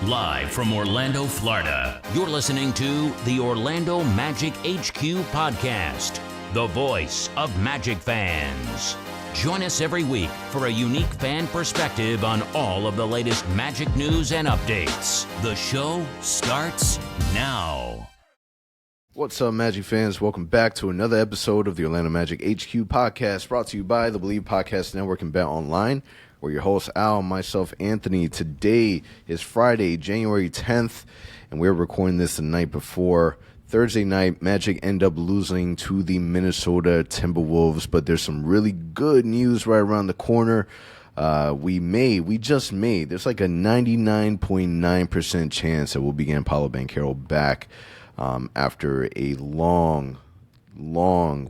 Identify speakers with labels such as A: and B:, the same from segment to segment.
A: Live from Orlando, Florida, you're listening to the Orlando Magic HQ podcast, the voice of Magic fans. Join us every week for a unique fan perspective on all of the latest Magic news and updates. The show starts now.
B: What's up, Magic fans? Welcome back to another episode of the Orlando Magic HQ podcast, brought to you by the Believe Podcast Network and Bet Online. We're your hosts, Al, myself, Anthony. Today is Friday, January 10th, and we're recording this the night before. Thursday night, Magic end up losing to the Minnesota Timberwolves, but there's some really good news right around the corner. We just made, there's like a 99.9% chance that we'll be getting Paolo Banchero back after a long,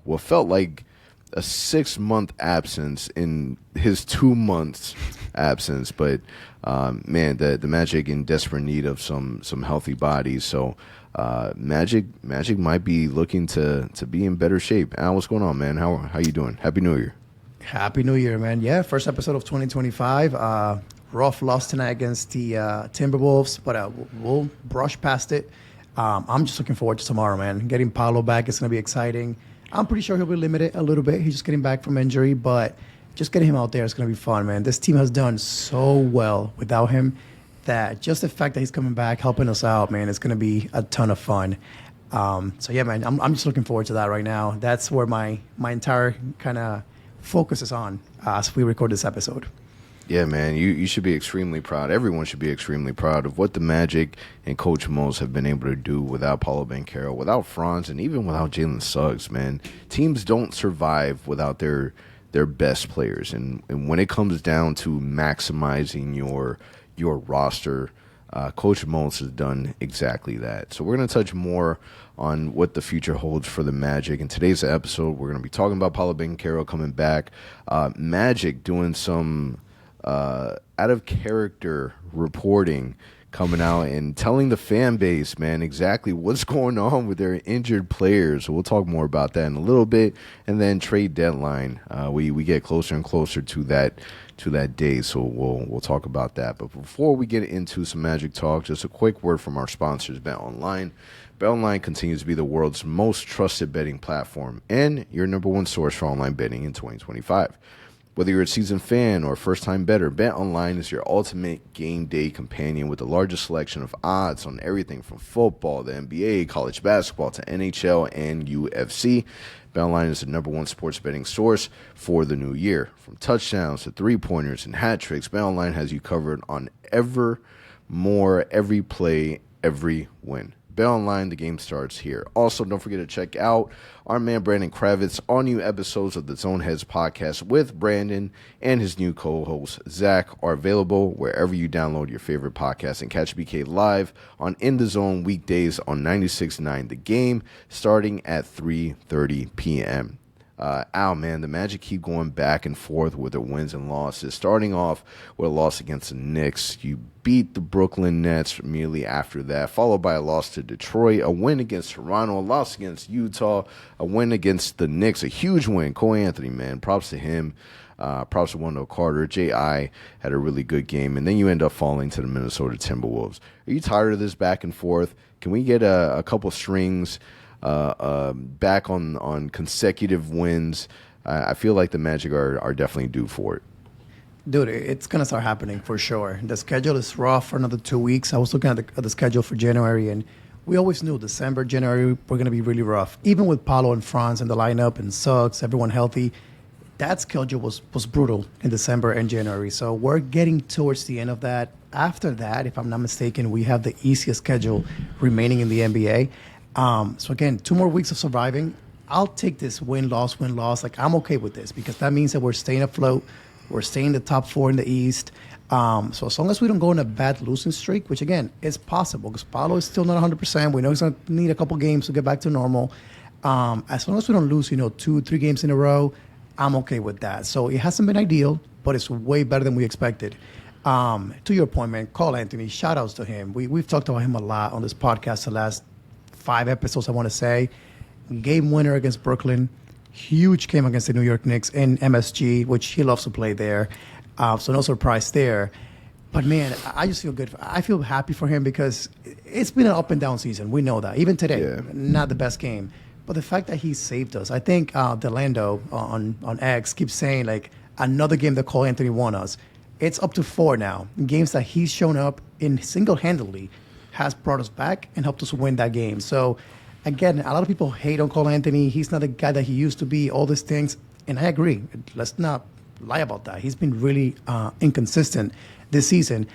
B: what felt like a 6-month absence in his 2 months absence. But, man, the Magic in desperate need of some healthy bodies. So, Magic might be looking to be in better shape. Al, what's going on, man? How you doing? Happy New Year.
C: Happy New Year, man. Yeah, first episode of 2025. Rough loss tonight against the Timberwolves, but we'll brush past it. I'm just looking forward to tomorrow, man. Getting Paolo back is going to be exciting. I'm pretty sure he'll be limited a little bit. He's just getting back from injury, but just getting him out there is going to be fun, man. This team has done so well without him that just the fact that he's coming back, helping us out, man, it's going to be a ton of fun. So, yeah, man, I'm just looking forward to that right now. That's where my entire kind of focus is on as we record this episode.
B: Yeah, man, you should be extremely proud. Everyone should be extremely proud of what the Magic and Coach Mose have been able to do without Paolo Banchero, without Franz, and even without Jalen Suggs, man. Teams don't survive without their best players. And when it comes down to maximizing your roster, Coach Mose has done exactly that. So we're going to touch more on what the future holds for the Magic. In today's episode, we're going to be talking about Paolo Banchero coming back, Magic doing some out of character reporting, coming out and telling the fan base, man, exactly what's going on with their injured players. So we'll talk more about that in a little bit. And then trade deadline, we get closer and closer to that day, so we'll talk about that. But before we get into some Magic talk, just a quick word from our sponsors, Bet Online. Bet Online continues to be the world's most trusted betting platform and your number one source for online betting in 2025. Whether you're a seasoned fan or a first-time bettor, BetOnline is your ultimate game day companion with the largest selection of odds on everything from football to NBA, college basketball to NHL and UFC. BetOnline is the number one sports betting source for the new year. From touchdowns to three-pointers and hat tricks, BetOnline has you covered on every play, every win. BetOnline, the game starts here. Also, don't forget to check out our man Brandon Kravitz. All new episodes of the Zone Heads podcast with Brandon and his new co-host Zach are available wherever you download your favorite podcast. And catch BK live on In the Zone weekdays on 96.9 The Game, starting at 3:30 p.m. Man, the Magic keep going back and forth with their wins and losses. Starting off with a loss against the Knicks. You beat the Brooklyn Nets immediately after that, followed by a loss to Detroit, a win against Toronto, a loss against Utah, a win against the Knicks, a huge win. Cole Anthony, man, props to him. Props to Wendell Carter. J.I. had a really good game, and then you end up falling to the Minnesota Timberwolves. Are you tired of this back and forth? Can we get a couple strings back on consecutive wins? I feel like the Magic are definitely due for it.
C: Dude, it's going to start happening for sure. The schedule is rough for another 2 weeks. I was looking at the schedule for January, and we always knew December, January were going to be really rough. Even with Paolo and Franz in the lineup and Suggs, everyone healthy, that schedule was brutal in December and January. So we're getting towards the end of that. After that, if I'm not mistaken, we have the easiest schedule remaining in the NBA. So again, 2 more weeks of surviving. I'll take this win-loss. Like, I'm okay with this because that means that we're staying afloat. We're staying in the top 4 in the East. So as long as we don't go on a bad losing streak, which again is possible because Paolo is still not 100%. We know he's going to need a couple games to get back to normal. As long as we don't lose, 2-3 games in a row, I'm okay with that. So it hasn't been ideal, but it's way better than we expected. To your point, man, Cole Anthony, shout outs to him. We've talked about him a lot on this podcast the last 5 episodes, I want to say. Game winner against Brooklyn. Huge game against the New York Knicks in MSG, which he loves to play there. So no surprise there. But man, I just feel good. I feel happy for him because it's been an up and down season. We know that. Even today, not the best game. But the fact that he saved us, I think Delando on X keeps saying like another game that Cole Anthony won us. It's up to 4 now. Games that he's shown up in single-handedly has brought us back and helped us win that game. So again, a lot of people hate on Cole Anthony. He's not the guy that he used to be, all these things. And I agree. Let's not lie about that. He's been really inconsistent this season.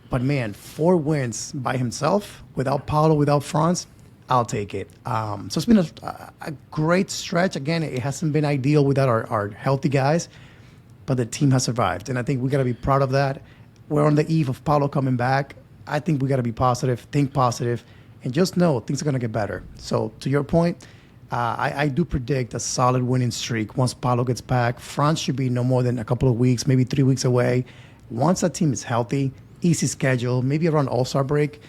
C: But man, 4 wins by himself, without Paolo, without Franz, I'll take it. So it's been a great stretch. Again, it hasn't been ideal without our healthy guys, but the team has survived. And I think we got to be proud of that. We're on the eve of Paolo coming back. I think we got to be positive, think positive, and just know things are going to get better. So to your point, I do predict a solid winning streak once Paolo gets back. France should be no more than a couple of weeks, maybe 3 weeks away. Once that team is healthy, easy schedule, maybe around All-Star break,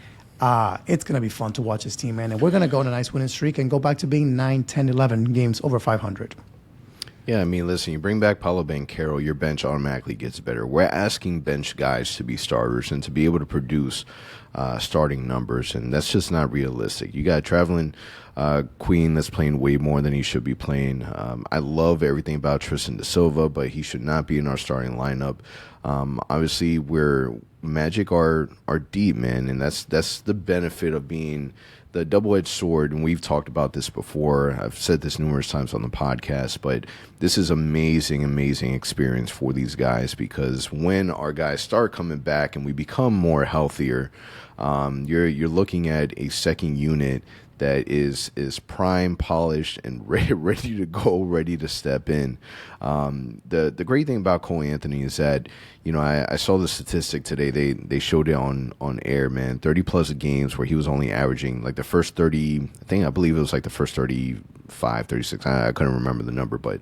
C: it's going to be fun to watch this team, man. And we're going to go on a nice winning streak and go back to being 9, 10, 11 games over 500.
B: Yeah, I mean, listen, you bring back Paolo Banchero, your bench automatically gets better. We're asking bench guys to be starters and to be able to produce starting numbers, and that's just not realistic. You got a traveling Queen that's playing way more than he should be playing. I love everything about Tristan da Silva, but he should not be in our starting lineup. Obviously, Magic are deep, man, and that's the benefit of being the double-edged sword, and we've talked about this before. I've said this numerous times on the podcast, but this is amazing experience for these guys, because when our guys start coming back and we become more healthier, you're looking at a second unit that is prime, polished, and ready to go, ready to step in. The great thing about Cole Anthony is that, you know, I saw the statistic today. They showed it on air, man. 30-plus games where he was only averaging, like the first 30, I believe it was like the first 35, 36. I couldn't remember the number, but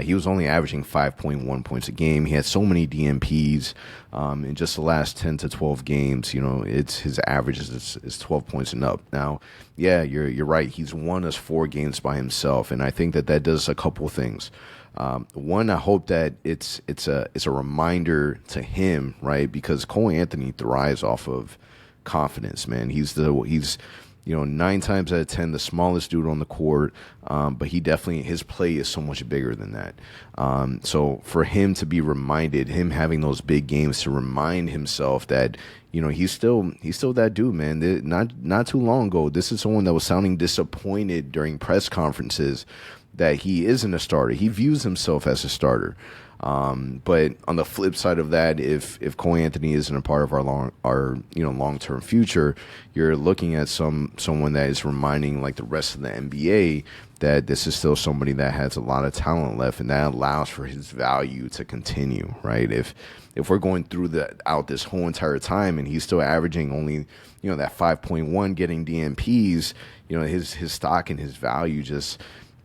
B: he was only averaging 5.1 points a game. He had so many DMPs in just the last 10 to 12 games. You know, his average is 12 points and up. Now, yeah, you're right. He's won us 4 games by himself, and I think that does a couple of things. One, I hope that it's a reminder to him, right? Because Cole Anthony thrives off of confidence, man. He's 9 times out of 10 the smallest dude on the court, but his play is so much bigger than that. So for him to be reminded, him having those big games to remind himself that, you know, he's still that dude, man. Not too long ago, this is someone that was sounding disappointed during press conferences that he isn't a starter. He views himself as a starter. But on the flip side of that, if Cole Anthony isn't a part of our long-term future, you're looking at someone that is reminding, like, the rest of the NBA that this is still somebody that has a lot of talent left, and that allows for his value to continue, right? If we're going through out this whole entire time and he's still averaging only, you know, that 5.1 getting DMPs, you know, his stock and his value just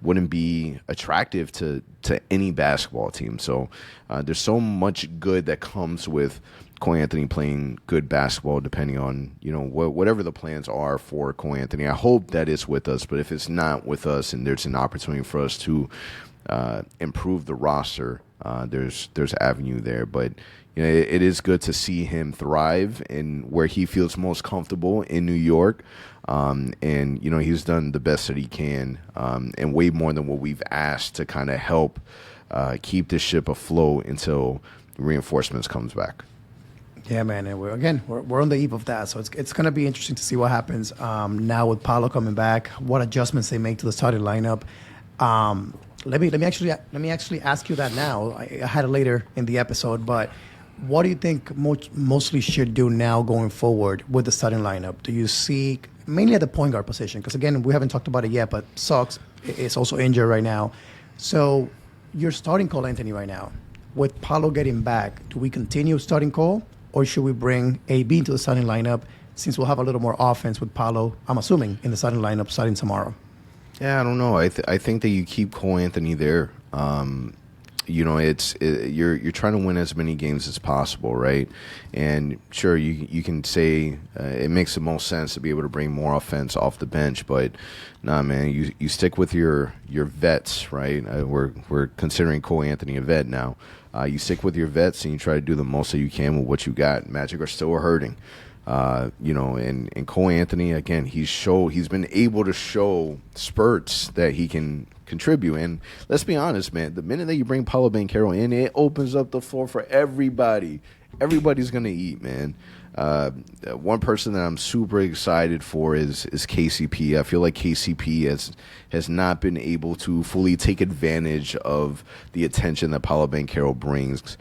B: wouldn't be attractive to any basketball team. So there's so much good that comes with Cole Anthony playing good basketball, depending on, you know, whatever the plans are for Cole Anthony. I hope that it's with us, but if it's not with us and there's an opportunity for us to improve the roster, there's avenue there. But, you know, it is good to see him thrive in where he feels most comfortable in New York. And, you know, he's done the best that he can, and way more than what we've asked to kind of help keep this ship afloat until reinforcements comes back.
C: Yeah, man, and we're on the eve of that, so it's going to be interesting to see what happens now with Paolo coming back, what adjustments they make to the starting lineup. Let me actually ask you that now. I had it later in the episode, but what do you think mostly should do now going forward with the starting lineup? Do you see mainly at the point guard position? Because again, we haven't talked about it yet, but Suggs is also injured right now. So you're starting Cole Anthony right now. With Paolo getting back, do we continue starting Cole, or should we bring AB into the starting lineup since we'll have a little more offense with Paolo, I'm assuming, in the starting lineup starting tomorrow?
B: Yeah, I don't know. I think that you keep Cole Anthony there. you're trying to win as many games as possible, right? And sure, you can say it makes the most sense to be able to bring more offense off the bench, but nah, man, you stick with your vets, right? We're considering Cole Anthony a vet now. You stick with your vets and you try to do the most that you can with what you got. Magic are still hurting. And Cole Anthony, again, he's been able to show spurts that he can contribute. And let's be honest, man, the minute that you bring Paolo Banchero in, it opens up the floor for everybody. Everybody's going to eat, man. One person that I'm super excited for is KCP. I feel like KCP has not been able to fully take advantage of the attention that Paolo Banchero brings.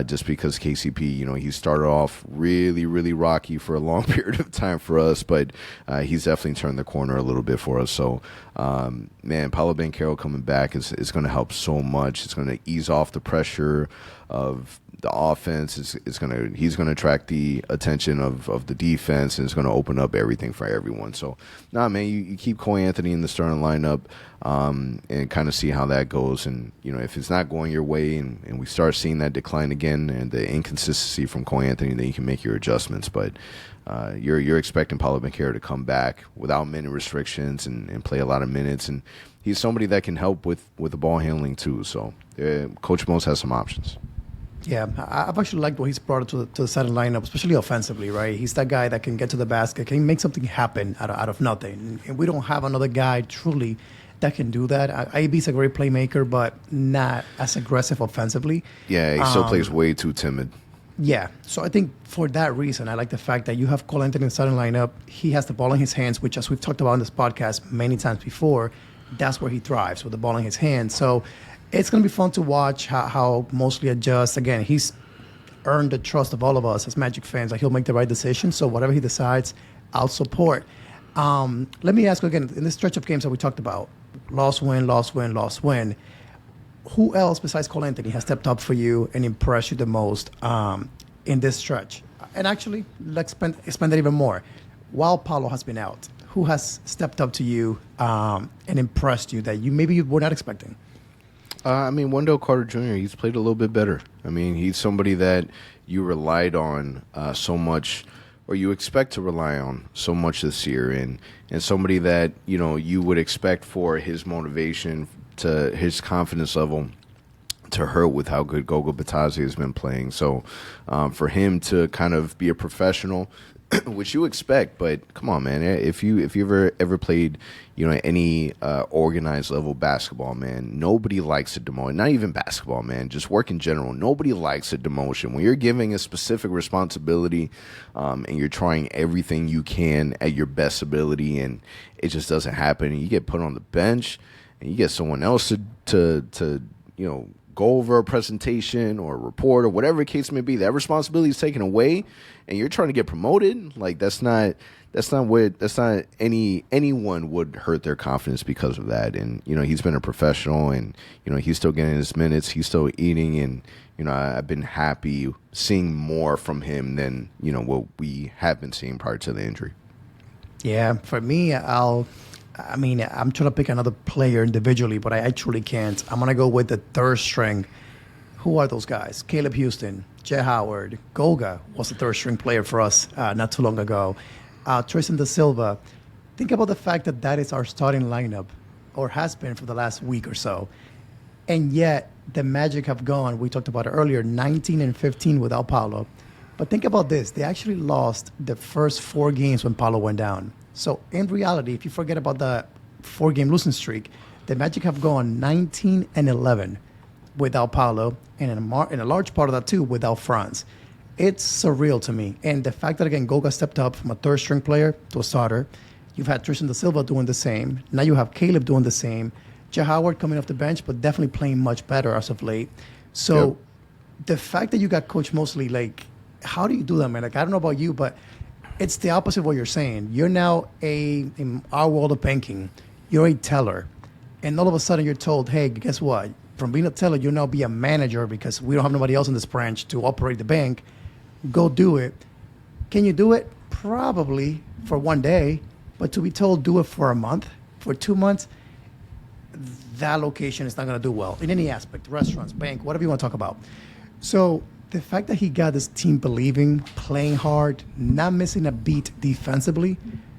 B: Just because KCP, he started off really, really rocky for a long period of time for us, but he's definitely turned the corner a little bit for us. So, man, Paolo Banchero coming back is going to help so much. It's going to ease off the pressure of the offense. He's going to attract the attention of the defense, and it's going to open up everything for everyone. So, nah, man, you keep Cole Anthony in the starting lineup, and kind of see how that goes. And if it's not going your way, and we start seeing that decline again and the inconsistency from Cole Anthony, then you can make your adjustments. But you're expecting Paolo Banchero to come back without minute restrictions and play a lot of minutes, and he's somebody that can help with the ball handling too. So Coach Mose has some options.
C: Yeah, I've actually liked what he's brought to the starting lineup, especially offensively, right? He's that guy that can get to the basket, can make something happen out of nothing. And we don't have another guy truly that can do that. IB's a great playmaker, but not as aggressive offensively.
B: Yeah, he still plays way too timid.
C: Yeah, so I think for that reason, I like the fact that you have Cole Anthony in the starting lineup. He has the ball in his hands, which, as we've talked about in this podcast many times before, that's where he thrives, with the ball in his hands. So it's going to be fun to watch how Mosley adjusts. Again, he's earned the trust of all of us as Magic fans that he'll make the right decision. So whatever he decides, I'll support. Let me ask you again, in this stretch of games that we talked about, loss, win, loss, win, loss, win, who else besides Cole Anthony has stepped up for you and impressed you the most in this stretch? And actually, let's expand that even more. While Paolo has been out, who has stepped up to you and impressed you that you were not expecting?
B: Wendell Carter Jr., he's played a little bit better. He's somebody that you relied on so much, or you expect to rely on so much this year, and somebody that, you would expect for his motivation, to his confidence level to hurt with how good Goga Bitadze has been playing. So for him to kind of be a professional, which you expect, but come on, man, if you ever played any organized level basketball, man, nobody likes a demotion. Not even basketball, man, just work in general, nobody likes a demotion. When you're giving a specific responsibility and you're trying everything you can at your best ability, and it just doesn't happen, and you get put on the bench and you get someone else to go over a presentation or a report or whatever the case may be, that responsibility is taken away, and you're trying to get promoted. Like anyone would hurt their confidence because of that. And he's been a professional, and he's still getting his minutes, he's still eating, and I've been happy seeing more from him than what we have been seeing prior to the injury.
C: Yeah, for me, I'm trying to pick another player individually, but I truly can't. I'm going to go with the third string. Who are those guys? Caleb Houston, Jay Howard, Goga was the third string player for us not too long ago. Tristan Da Silva. Think about the fact that is our starting lineup, or has been for the last week or so. And yet, the Magic have gone, we talked about it earlier, 19-15 without Paolo. But think about this. They actually lost the first 4 games when Paolo went down. So in reality, if you forget about the 4-game losing streak, the Magic have gone 19-11 without Paolo, and in a large part of that too without Franz. It's surreal to me. And the fact that, again, Goga stepped up from a third string player to a starter. You've had Tristan Da Silva doing the same. Now you have Caleb doing the same. Jay Howard coming off the bench, but definitely playing much better as of late. So The fact that you got Coach Mosley, how do you do that, man? I don't know about you, but it's the opposite of what you're saying. You're now in our world of banking, you're a teller. And all of a sudden you're told, hey, guess what? From being a teller, you'll now be a manager because we don't have nobody else in this branch to operate the bank. Go do it. Can you do it? Probably for one day. But to be told do it for a month, for 2 months, that location is not going to do well in any aspect, restaurants, bank, whatever you want to talk about. So the fact that he got this team believing, playing hard, not missing a beat defensively,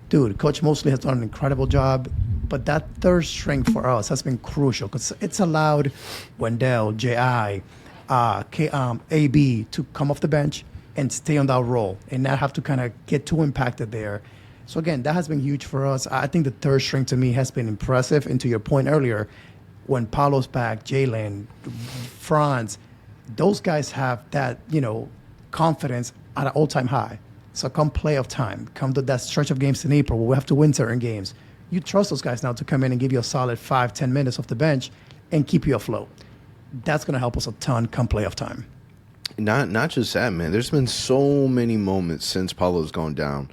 C: dude, Coach Mosley has done an incredible job. But that third string for us has been crucial because it's allowed Wendell, J.I., AB to come off the bench and stay on that role and not have to kind of get too impacted there. So, again, that has been huge for us. I think the third string to me has been impressive. And to your point earlier, when Paolo's back, Jalen, Franz, those guys have that, confidence at an all-time high. So come playoff time, come to that stretch of games in April where we have to win certain games. You trust those guys now to come in and give you a solid 5-10 minutes off the bench and keep you afloat. That's going to help us a ton come playoff time.
B: Not just that, man. There's been so many moments since Paulo's gone down,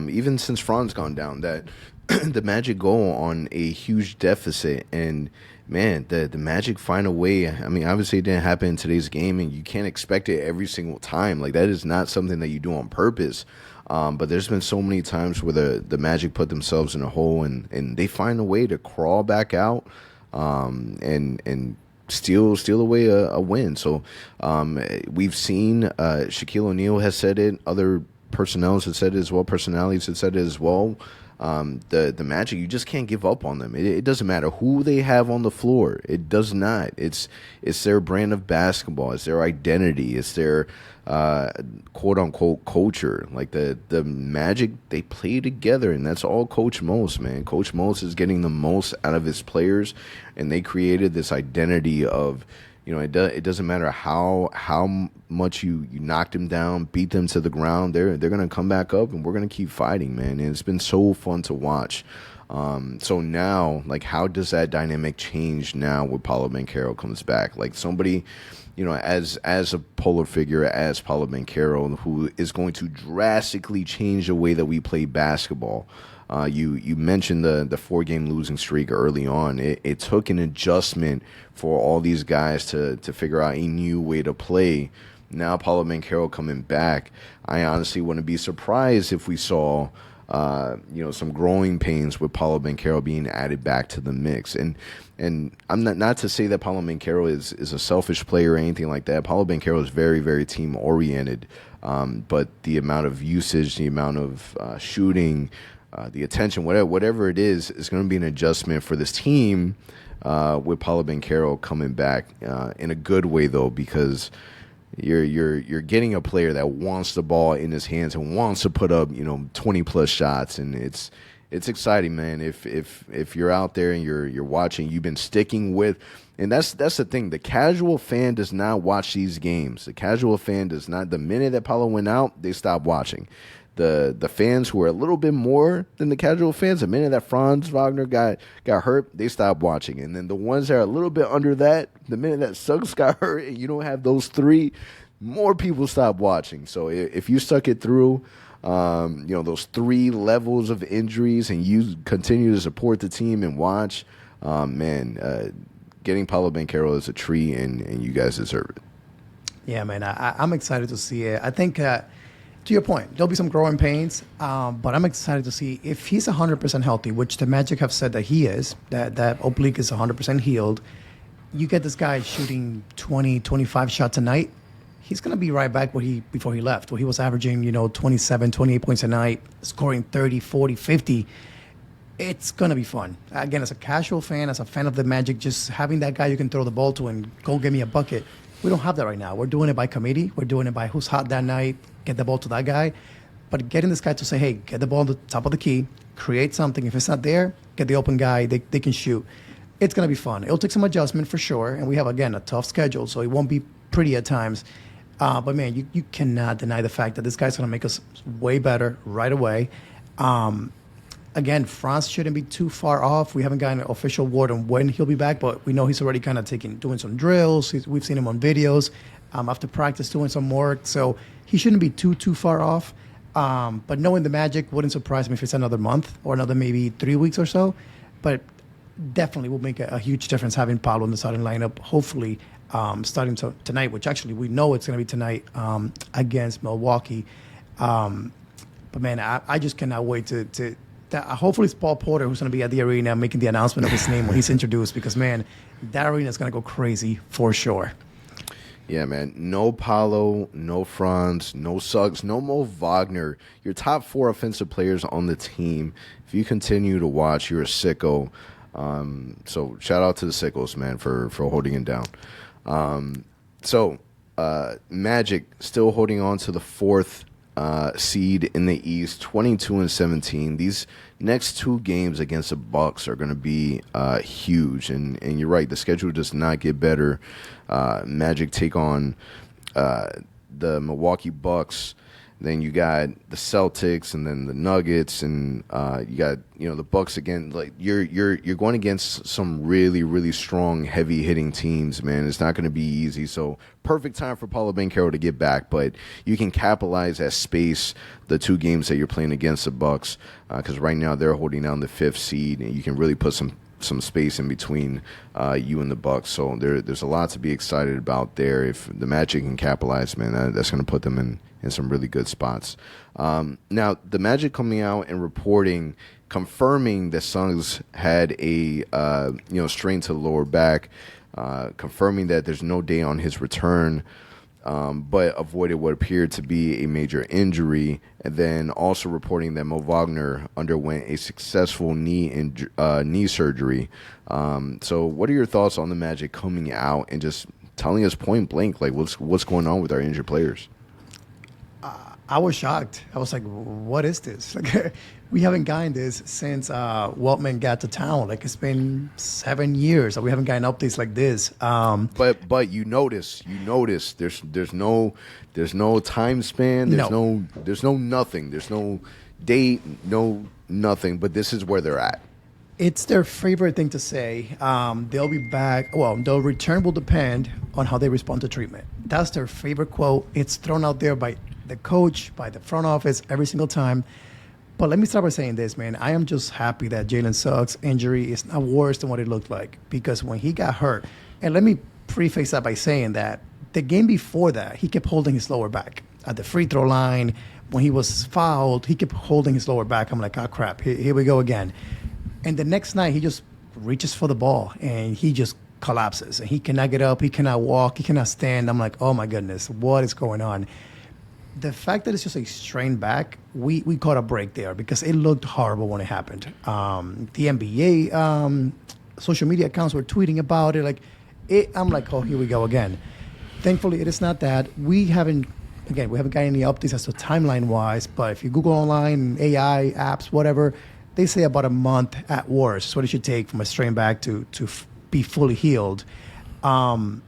B: even since Fran's gone down, that the Magic go on a huge deficit. And, man, the Magic find a way. I mean, obviously it didn't happen in today's game, and you can't expect it every single time. Like, that is not something that you do on purpose. But there's been so many times where the Magic put themselves in a hole and they find a way to crawl back out and steal away a win. So we've seen Shaquille O'Neal has said it. Other personnels have said it as well. Personalities have said it as well. The Magic, you just can't give up on them. It doesn't matter who they have on the floor. It does not. It's their brand of basketball. It's their identity. It's their quote unquote culture. Like the Magic, they play together, and that's all Coach Mose, man. Coach Mose is getting the most out of his players, and they created this identity of, it doesn't matter how much you knock them down, beat them to the ground. They're gonna come back up, and we're gonna keep fighting, man. And it's been so fun to watch. So now, like, how does that dynamic change now when Paolo Banchero comes back? Like, somebody, as a polar figure, as Paolo Banchero, who is going to drastically change the way that we play basketball. You mentioned the 4-game losing streak early on. It took an adjustment for all these guys to figure out a new way to play. Now Paolo Banchero coming back, I honestly wouldn't be surprised if we saw some growing pains with Paolo Banchero being added back to the mix. And I'm not to say that Paolo Banchero is a selfish player or anything like that. Paolo Banchero is very, very team oriented. But the amount of usage, the amount of shooting, the attention, whatever it is going to be an adjustment for this team with Paolo Banchero coming back in a good way, though, because you're getting a player that wants the ball in his hands and wants to put up 20 plus shots, and it's exciting, man. If you're out there and you're watching, you've been sticking with, and that's the thing. The casual fan does not watch these games. The casual fan does not. The minute that Paolo went out, they stopped watching. The fans who are a little bit more than the casual fans, the minute that Franz Wagner got hurt, they stopped watching. And then the ones that are a little bit under that, the minute that Suggs got hurt and you don't have those three, more people stop watching. So if you stuck it through, those 3 levels of injuries and you continue to support the team and watch, getting Paolo Banchero is a treat, and you guys deserve it.
C: Yeah, man, I'm excited to see it. I think to your point, there'll be some growing pains, but I'm excited to see if he's 100% healthy, which the Magic have said that he is, that oblique is 100% healed. You get this guy shooting 20, 25 shots a night, he's going to be right back before he left, where he was averaging, 27, 28 points a night, scoring 30, 40, 50. It's going to be fun. Again, as a casual fan, as a fan of the Magic, just having that guy you can throw the ball to and go get me a bucket, we don't have that right now. We're doing it by committee. We're doing it by who's hot that night, get the ball to that guy. But getting this guy to say, hey, get the ball on the top of the key, create something. If it's not there, get the open guy. They can shoot. It's going to be fun. It'll take some adjustment for sure. And we have, again, a tough schedule, so it won't be pretty at times. But, man, you cannot deny the fact that this guy's going to make us way better right away. Again, Franz shouldn't be too far off. We haven't gotten an official word on when he'll be back, but we know he's already kind of doing some drills. We've seen him on videos after practice doing some work. So he shouldn't be too far off. But knowing the Magic wouldn't surprise me if it's another month or another maybe 3 weeks or so. But definitely will make a huge difference having Paolo in the starting lineup, hopefully starting tonight, which actually we know it's going to be tonight against Milwaukee. But, man, I just cannot wait to hopefully it's Paul Porter who's going to be at the arena making the announcement of his name when he's introduced, because, man, that arena is going to go crazy for sure.
B: Yeah, man. No Paolo, no Franz, no Suggs, no Mo Wagner. Your top 4 offensive players on the team. If you continue to watch, you're a sicko. So shout out to the sickos, man, for holding it down. Magic still holding on to the 4th seed in the East, 22-17. These next 2 games against the Bucks are going to be huge, and you're right, the schedule does not get better. Magic take on the Milwaukee Bucks, then you got the Celtics, and then the Nuggets, and you got the Bucks again. Like you're going against some really, really strong, heavy hitting teams, man. It's not going to be easy. So perfect time for Paolo Banchero to get back, but you can capitalize that space the 2 games that you're playing against the Bucks, because right now they're holding down the 5th seed, and you can really put some space in between you and the Bucks. So there's a lot to be excited about there. If the Magic can capitalize, man, that's going to put them in some really good spots. Now, the Magic coming out and confirming that Suggs had a strain to the lower back, confirming that there's no day on his return, but avoided what appeared to be a major injury, and then also reporting that Mo Wagner underwent a successful knee surgery. So what are your thoughts on the Magic coming out and just telling us point blank, like, what's going on with our injured players?
C: I was shocked. I was like, what is this? Like, we haven't gotten this since Waltman got to town. Like, it's been 7 years that we haven't gotten updates like this.
B: But you notice there's no time span. There's no nothing. There's no date, no nothing. But this is where they're at.
C: It's their favorite thing to say. They'll be back. Well, their return will depend on how they respond to treatment. That's their favorite quote. It's thrown out there by the coach, by the front office every single time. But let me start by saying this, man. I am just happy that Jalen Suggs' injury is not worse than what it looked like. Because when he got hurt, and let me preface that by saying that the game before that, he kept holding his lower back. At the free throw line, when he was fouled, he kept holding his lower back. I'm like, oh, crap, here we go again. And the next night, he just reaches for the ball, and he just collapses. And he cannot get up, he cannot walk, he cannot stand. I'm like, oh, my goodness, what is going on? The fact that it's just a strained back, we caught a break there because it looked horrible when it happened. The NBA social media accounts were tweeting about it. I'm like, oh, here we go again. Thankfully, it is not that. We haven't gotten any updates as to timeline-wise, but if you Google online, AI, apps, whatever, they say about a month at worst. What it should take from a strained back to be fully healed. What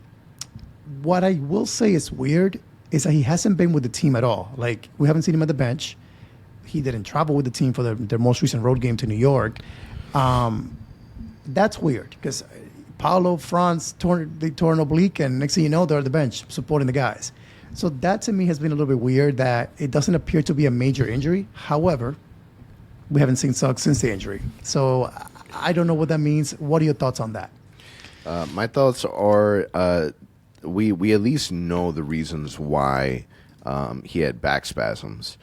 C: I will say is weird is that he hasn't been with the team at all. Like, we haven't seen him at the bench. He didn't travel with the team for their most recent road game to New York. That's weird because Paolo, Franz, they tore an oblique, and next thing you know, they're at the bench supporting the guys. So that to me has been a little bit weird that it doesn't appear to be a major injury. However, we haven't seen Suggs since the injury. So I don't know what that means. What are your thoughts on that?
B: My thoughts are we at least know the reasons why he had back spasms.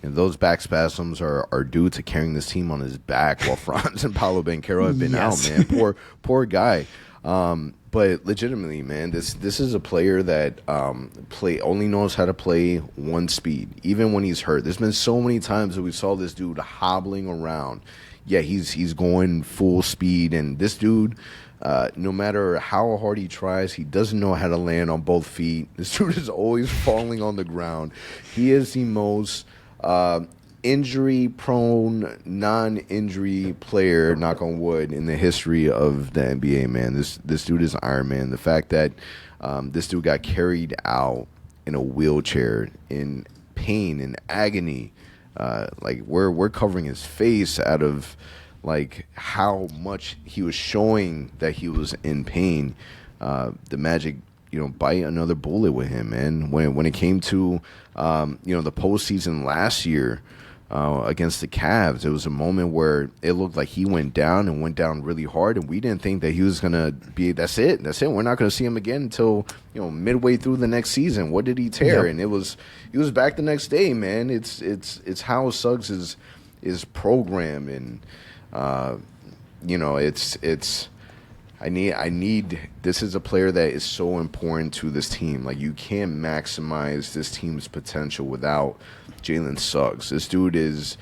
B: And those back spasms are due to carrying this team on his back while Franz and Paolo Banchero have been out, man. Poor guy. But legitimately, man, this is a player that only knows how to play one speed, even when he's hurt. There's been so many times that we saw this dude hobbling around. Yeah, he's going full speed, and this dude, no matter how hard he tries, he doesn't know how to land on both feet. This dude is always falling on the ground. He is the most injury-prone, non-injury player, knock on wood, in the history of the NBA, man. This dude is Iron Man. The fact that this dude got carried out in a wheelchair in pain and agony, like we're covering his face out of like how much he was showing that he was in pain. The Magic, bite another bullet with him, man. When it came to the postseason last year against the Cavs, it was a moment where it looked like he went down really hard, and we didn't think that he was gonna be. That's it. We're not gonna see him again until midway through the next season. What did he tear? Yep. And he was back the next day, man. It's how Suggs is programmed, and it's. I need. This is a player that is so important to this team. Like, you can't maximize this team's potential without Jalen Suggs. This dude is.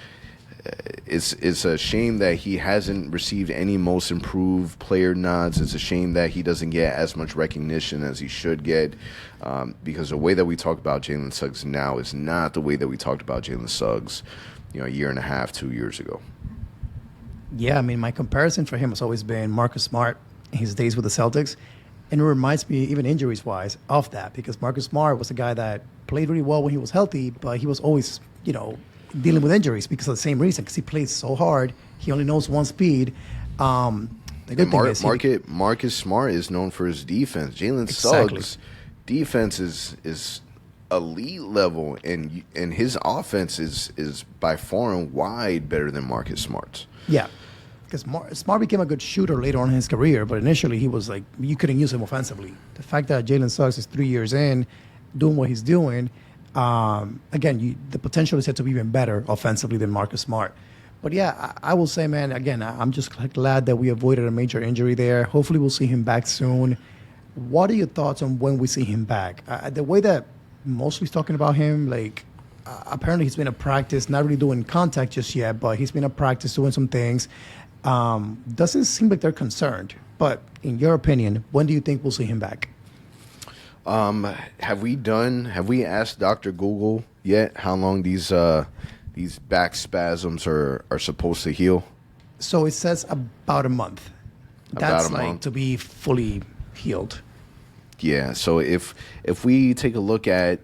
B: It's a shame that he hasn't received any most improved player nods. It's a shame that he doesn't get as much recognition as he should get, because the way that we talk about Jalen Suggs now is not the way that we talked about Jalen Suggs, a year and a half, 2 years ago.
C: Yeah, I mean, my comparison for him has always been Marcus Smart in his days with the Celtics. And it reminds me, even injuries-wise, of that, because Marcus Smart was a guy that played really well when he was healthy, but he was always, dealing with injuries because of the same reason, because he plays so hard. He only knows one speed. The good thing is
B: Marcus Smart is known for his defense. Jalen Suggs' defense is elite level, and his offense is by far and wide better than Marcus Smart's.
C: Yeah, because Smart became a good shooter later on in his career, but initially he was like, you couldn't use him offensively. The fact that Jalen Suggs is 3 years in, doing what he's doing, again, the potential is set to be even better offensively than Marcus Smart. But yeah, I will say, man, again, I'm just glad that we avoided a major injury there. Hopefully we'll see him back soon. What are your thoughts on when we see him back? The way that mostly's talking about him, like, apparently he's been at practice, not really doing contact just yet, but he's been at practice doing some things. Doesn't seem like they're concerned. But in your opinion, when do you think we'll see him back?
B: Have we asked Dr. Google yet how long these back spasms are supposed to heal?
C: So it says about a month. That's
B: month.
C: To be fully healed.
B: Yeah. So if we take a look at,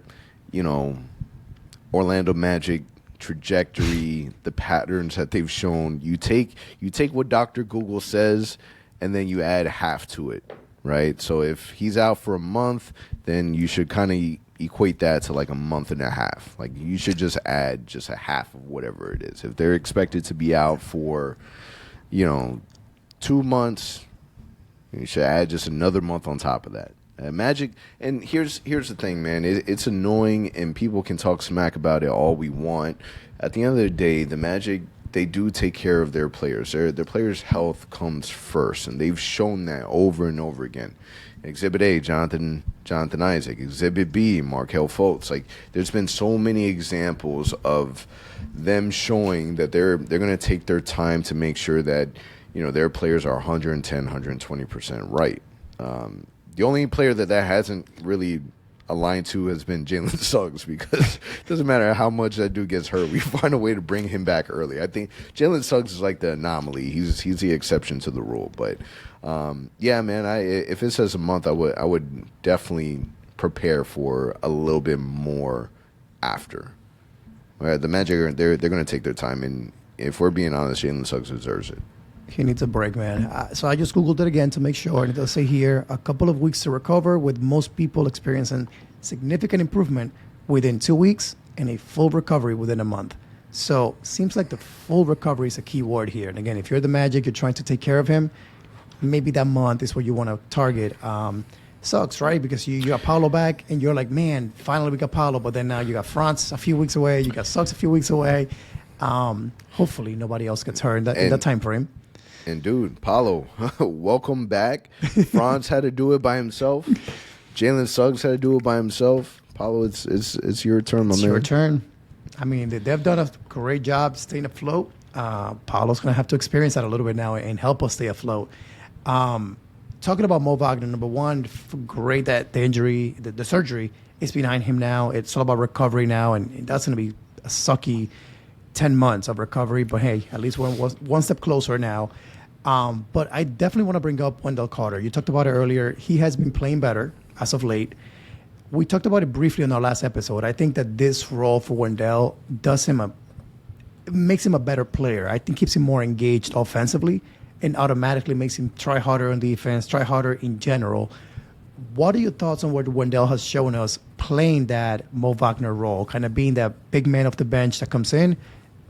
B: Orlando Magic trajectory, the patterns that they've shown, you take what Dr. Google says and then you add half to it. Right, so if he's out for a month, then you should kind of equate that to like a month and a half. Like, you should just add just a half of whatever it is. If they're expected to be out for, 2 months, you should add just another month on top of that. Magic, and here's the thing, man. It's annoying, and people can talk smack about it all we want. At the end of the day, the Magic, they do take care of their players. Their players' health comes first, and they've shown that over and over again. Exhibit A, Jonathan Isaac. Exhibit B, Markelle Fultz. Like, there's been so many examples of them showing that they're going to take their time to make sure that their players are 110, 120% right. The only player that hasn't really aligned to has been Jalen Suggs, because it doesn't matter how much that dude gets hurt, we find a way to bring him back early. I think Jalen Suggs is like the anomaly. He's the exception to the rule. But yeah, man, if it says a month, I would definitely prepare for a little bit more after. The Magic, they're going to take their time, and if we're being honest, Jalen Suggs deserves it.
C: He needs a break, man. So I just Googled it again to make sure, and it does say here, a couple of weeks to recover, with most people experiencing significant improvement within 2 weeks and a full recovery within a month. So seems like the full recovery is a key word here. And again, if you're the Magic, you're trying to take care of him, maybe that month is what you want to target. Sucks, right? Because you got Paolo back, and you're like, man, finally we got Paolo, but then now you got Franz a few weeks away, you got Suggs a few weeks away. Hopefully nobody else gets hurt in that time frame.
B: And dude, Paolo, welcome back. Franz had to do it by himself. Jalen Suggs had to do it by himself. Paolo, it's your turn, my man. It's
C: your turn. I mean, they've done a great job staying afloat. Paolo's going to have to experience that a little bit now and help us stay afloat. Talking about Mo Wagner, number one, great that the injury, the surgery is behind him now. It's all about recovery now, and that's going to be a sucky 10 months of recovery. But hey, at least we're one step closer now. But I definitely want to bring up Wendell Carter. You talked about it earlier. He has been playing better as of late. We talked about it briefly in our last episode. I think that this role for Wendell makes him a better player. I think keeps him more engaged offensively and automatically makes him try harder on defense, try harder in general. What are your thoughts on what Wendell has shown us playing that Mo Wagner role, kind of being that big man off the bench that comes in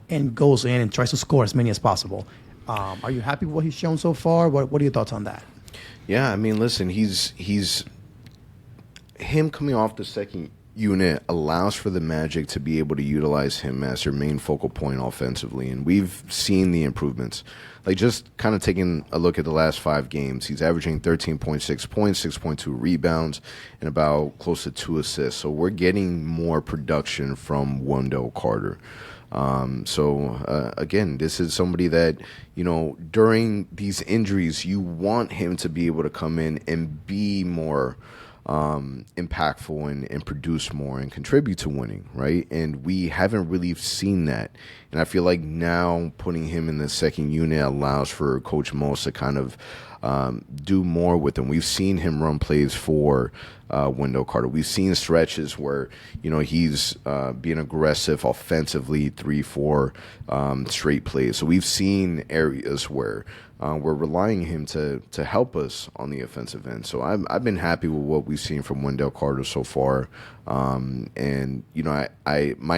C: and goes in and tries to score as many as possible? Are you happy with what he's shown so far? What are your thoughts on that?
B: Yeah, I mean, listen, he's him coming off the second unit allows for the Magic to be able to utilize him as their main focal point offensively, and we've seen the improvements. Like, just kind of taking a look at the last 5 games, he's averaging 13.6 points, 6.2 rebounds, and about close to 2 assists. So we're getting more production from Wendell Carter. Again, this is somebody that, during these injuries, you want him to be able to come in and be more impactful and produce more and contribute to winning, right? And we haven't really seen that. And I feel like now putting him in the second unit allows for Coach Mose to kind of do more with him. We've seen him run plays for Wendell Carter. We've seen stretches where, he's being aggressive offensively, 3-4 straight plays. So we've seen areas where we're relying him to help us on the offensive end. So I've been happy with what we've seen from Wendell Carter so far. My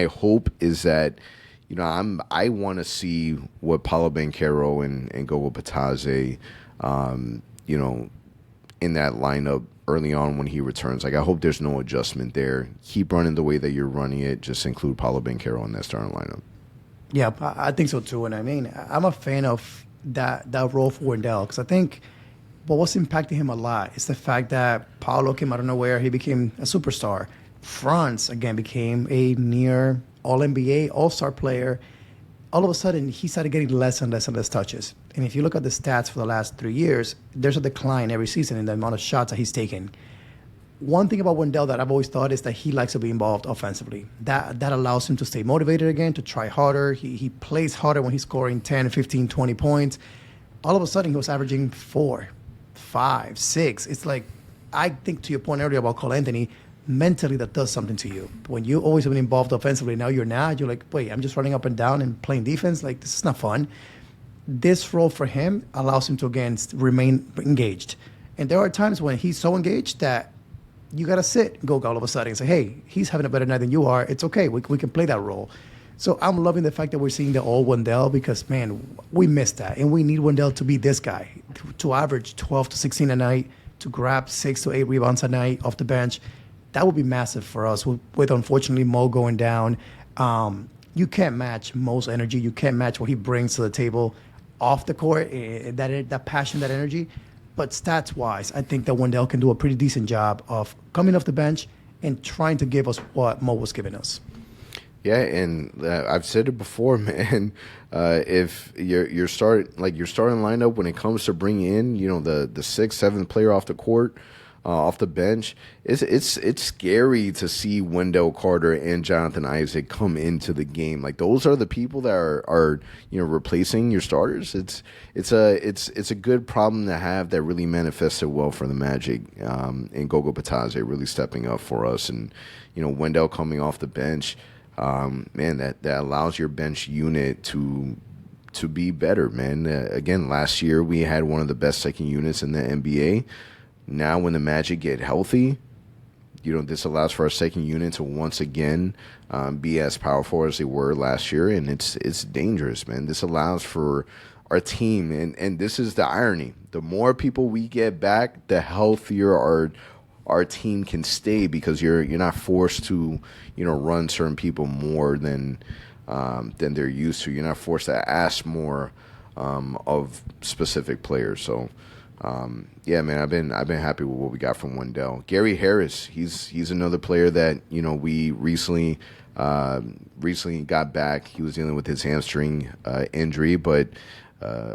B: hope is that, I want to see what Paolo Banchero and Gogo Batadze, in that lineup early on when he returns. Like, I hope there's no adjustment there. Keep running the way that you're running it. Just include Paolo Banchero in that starting lineup.
C: Yeah, I think so too. And I mean, I'm a fan of that role for Wendell, because I think what's impacting him a lot is the fact that Paolo came out of nowhere. He became a superstar. Franz, again, became a near All-NBA, All-Star player. All of a sudden, he started getting less and less and less touches. And if you look at the stats for the last 3 years, there's a decline every season in the amount of shots that he's taken. One thing about Wendell that I've always thought is that he likes to be involved offensively. That allows him to stay motivated again, to try harder. He plays harder when he's scoring 10, 15, 20 points. All of a sudden, he was averaging 4, 5, 6. It's like, I think to your point earlier about Cole Anthony, mentally that does something to you. When you always have been involved offensively, now you're not. You're like, wait, I'm just running up and down and playing defense? Like, this is not fun. This role for him allows him to, again, remain engaged. And there are times when he's so engaged that you got to sit Goga all of a sudden and say, hey, he's having a better night than you are. It's okay. We can play that role. So I'm loving the fact that we're seeing the old Wendell, because, man, we missed that. And we need Wendell to be this guy, to average 12 to 16 a night, to grab 6 to 8 rebounds a night off the bench. That would be massive for us with unfortunately, Mo going down. You can't match Mo's energy. You can't match what he brings to the table off the court, that passion, that energy. But stats-wise, I think that Wendell can do a pretty decent job of coming off the bench and trying to give us what Mo was giving us.
B: Yeah, and I've said it before, man. If your starting lineup, when it comes to bringing in, the 6th, 7th player off the court, off the bench, it's scary to see Wendell Carter and Jonathan Isaac come into the game. Like, those are the people that are replacing your starters. It's a good problem to have that really manifested well for the Magic, and Gogo Batadze really stepping up for us, and Wendell coming off the bench. Man, that allows your bench unit to be better, man. Again, last year we had one of the best second units in the NBA. Now when the Magic get healthy, this allows for our second unit to once again be as powerful as they were last year, and it's dangerous, man. This allows for our team, and this is the irony. The more people we get back, the healthier our team can stay, because you're not forced to run certain people more than they're used to. You're not forced to ask more of specific players. So yeah, man, I've been happy with what we got from Wendell. Gary Harris, he's another player that we recently got back. He was dealing with his hamstring injury, but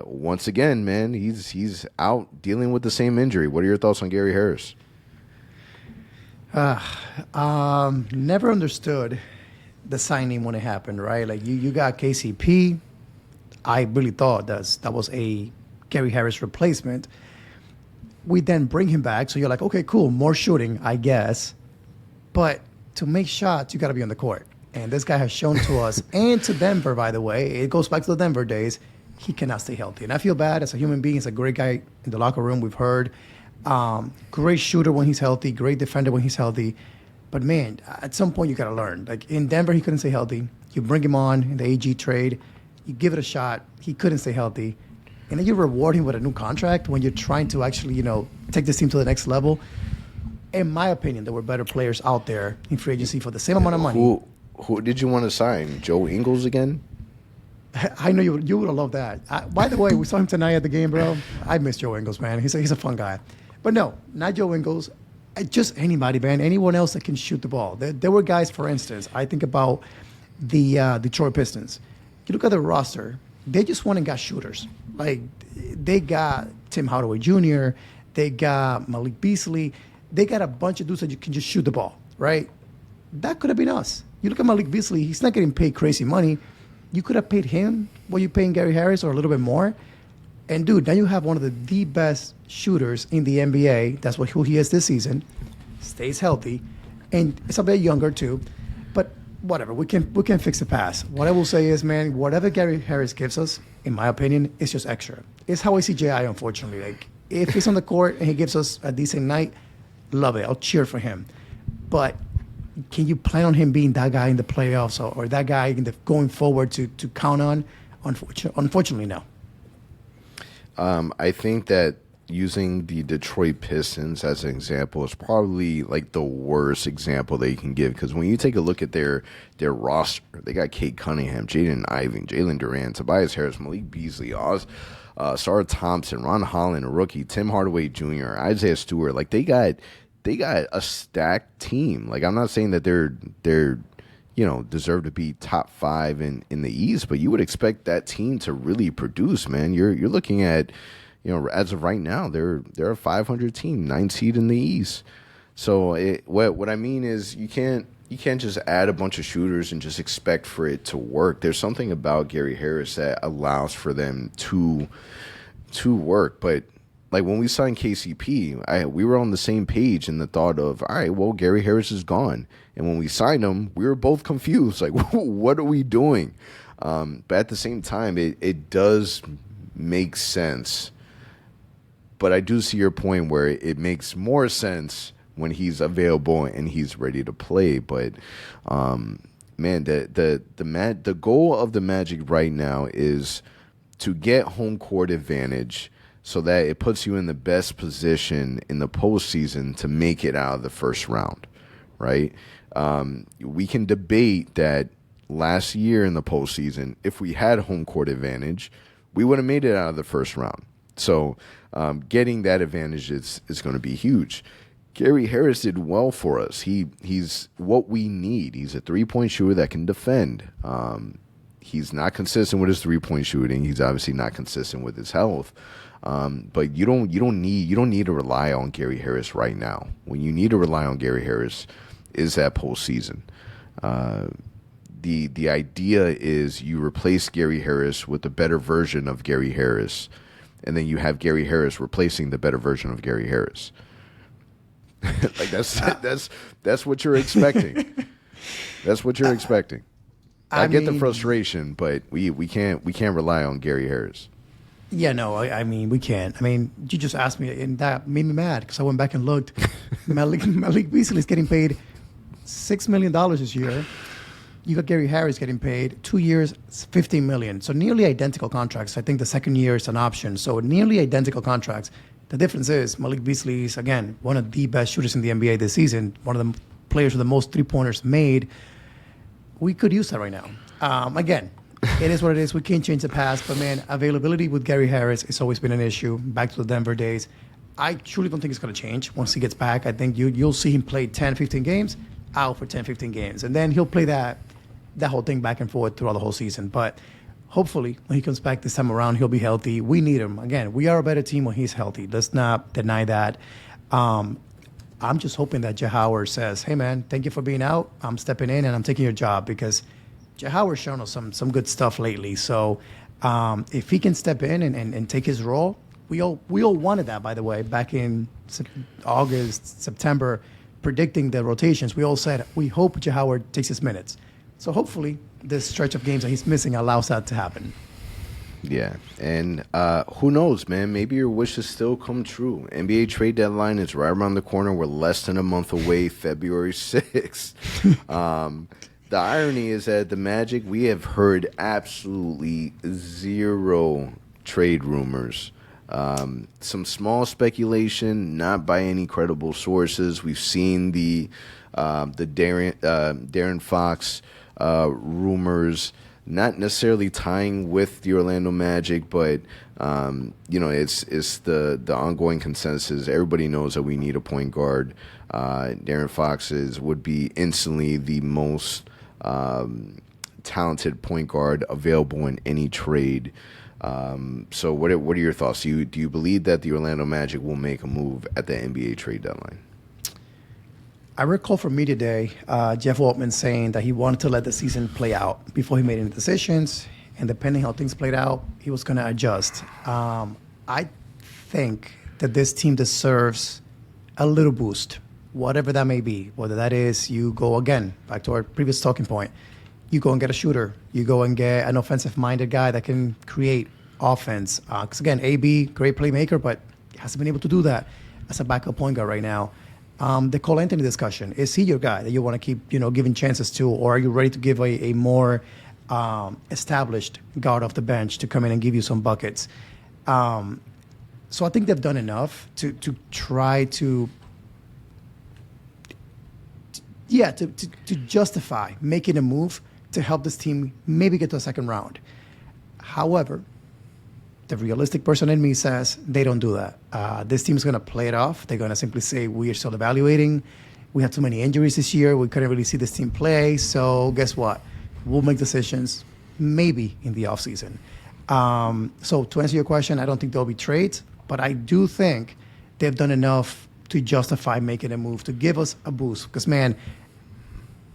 B: once again, man, he's out dealing with the same injury. What are your thoughts on Gary Harris?
C: Never understood the signing when it happened, right? Like, you got KCP. I really thought that was a Gary Harris replacement. We then bring him back, so you're like, okay, cool, more shooting, I guess. But to make shots, you got to be on the court. And this guy has shown to us, and to Denver, by the way, it goes back to the Denver days, he cannot stay healthy. And I feel bad as a human being. He's a great guy in the locker room, we've heard. Great shooter when he's healthy, great defender when he's healthy. But, man, at some point you got to learn. Like, in Denver, he couldn't stay healthy. You bring him on in the AG trade. You give it a shot. He couldn't stay healthy. And then you reward him with a new contract when you're trying to actually, take this team to the next level. in my opinion, there were better players out there in free agency for the same amount of money.
B: Who did you want to sign? Joe Ingles again?
C: I know you would have loved that. By the way, we saw him tonight at the game, bro. I miss Joe Ingles, man. He's a fun guy. But no, not Joe Ingles. Just anybody, man. Anyone else that can shoot the ball. There were guys, for instance, I think about the Detroit Pistons. You look at the roster, they just went and got shooters. Like, they got Tim Hardaway Jr., they got Malik Beasley. They got a bunch of dudes that you can just shoot the ball, right? That could have been us. You look at Malik Beasley, he's not getting paid crazy money. You could have paid him what you're paying Gary Harris or a little bit more. And, dude, now you have one of the best shooters in the NBA. That's who he is this season. Stays healthy. And it's a bit younger, too. But whatever, we can fix the past. What I will say is, man, whatever Gary Harris gives us, in my opinion, is just extra. It's how I see J.I., unfortunately. Like, if he's on the court and he gives us a decent night, love it. I'll cheer for him. But can you plan on him being that guy in the playoffs or that guy going forward to count on? Unfortunately, no.
B: I think that using the Detroit Pistons as an example is probably like the worst example that you can give, because when you take a look at their roster, they got Kate Cunningham, Jaden Ivey, Jalen Duran, Tobias Harris, Malik Beasley, Sarah Thompson, Ron Holland, a rookie, Tim Hardaway Jr., Isaiah Stewart. Like, they got a stacked team. Like, I'm not saying that they're deserve to be top 5 in the East, but you would expect that team to really produce, man. You're looking at, as of right now, they're a 500 team, 9th seed in the East. So what I mean is you can't just add a bunch of shooters and just expect for it to work. There's something about Gary Harris that allows for them to work. But like when we signed KCP, we were on the same page in the thought of, all right, well, Gary Harris is gone. And when we signed him, we were both confused. Like, what are we doing? But at the same time, it does make sense. But I do see your point where it makes more sense when he's available and he's ready to play. But, man, the goal of the Magic right now is to get home court advantage so that it puts you in the best position in the postseason to make it out of the first round, right? We can debate that last year in the postseason, if we had home court advantage, we would have made it out of the first round. So getting that advantage is going to be huge. Gary Harris did well for us. He's what we need. He's a three-point shooter that can defend. He's not consistent with his three-point shooting. He's obviously not consistent with his health. But you don't need to rely on Gary Harris right now. When you need to rely on Gary Harris is that postseason. The idea is you replace Gary Harris with a better version of Gary Harris, and then you have Gary Harris replacing the better version of Gary Harris. Like that's what you're expecting. That's what you're expecting. I get the frustration, but we can't rely on Gary Harris.
C: Yeah, no, I mean, we can't. I mean, you just asked me, and that made me mad because I went back and looked. Malik Beasley is getting paid $6 million this year. You got Gary Harris getting paid 2 years, $15 million. So nearly identical contracts. I think the second year is an option. So nearly identical contracts. The difference is Malik Beasley is, again, one of the best shooters in the NBA this season, one of the players with the most three-pointers made. We could use that right now. Again, it is what it is. We can't change the past. But, man, availability with Gary Harris has always been an issue. Back to the Denver days. I truly don't think it's going to change once he gets back. I think you'll see him play 10, 15 games, out for 10, 15 games. And then he'll play that whole thing back and forth throughout the whole season. But hopefully, when he comes back this time around, he'll be healthy. We need him. Again, we are a better team when he's healthy. Let's not deny that. I'm just hoping that Jay Howard says, hey, man, thank you for being out. I'm stepping in and I'm taking your job, because Jay Howard's shown us some good stuff lately. So if he can step in and take his role, we all wanted that, by the way, back in August, September, predicting the rotations. We all said, we hope Jay Howard takes his minutes. So hopefully this stretch of games that he's missing allows that to happen.
B: Yeah, and who knows, man? Maybe your wishes still come true. NBA trade deadline is right around the corner. We're less than a month away, February 6th. The irony is that the Magic, we have heard absolutely zero trade rumors Some small speculation, not by any credible sources. We've seen the Darren Fox rumors, not necessarily tying with the Orlando Magic, but it's the ongoing consensus. Everybody knows that we need a point guard. Darren Fox would be instantly the most talented point guard available in any trade. So what are your thoughts? Do you believe that the Orlando Magic will make a move at the NBA trade deadline?
C: I recall from Media Day, Jeff Waltman saying that he wanted to let the season play out before he made any decisions, and depending how things played out, he was going to adjust. I think that this team deserves a little boost, whatever that may be, whether that is you go again, back to our previous talking point, you go and get a shooter. You go and get an offensive-minded guy that can create offense. Because, again, AB, great playmaker, but hasn't been able to do that as a backup point guard right now. The Cole Anthony discussion, is he your guy that you want to keep giving chances to, or are you ready to give a more established guard off the bench to come in and give you some buckets? So I think they've done enough to try to justify making a move to help this team maybe get to a second round. However, the realistic person in me says they don't do that. This team's going to play it off. They're going to simply say, we are still evaluating. We had too many injuries this year. We couldn't really see this team play. So guess what? We'll make decisions maybe in the offseason. So to answer your question, I don't think there'll be trades, but I do think they've done enough to justify making a move to give us a boost. Because, man,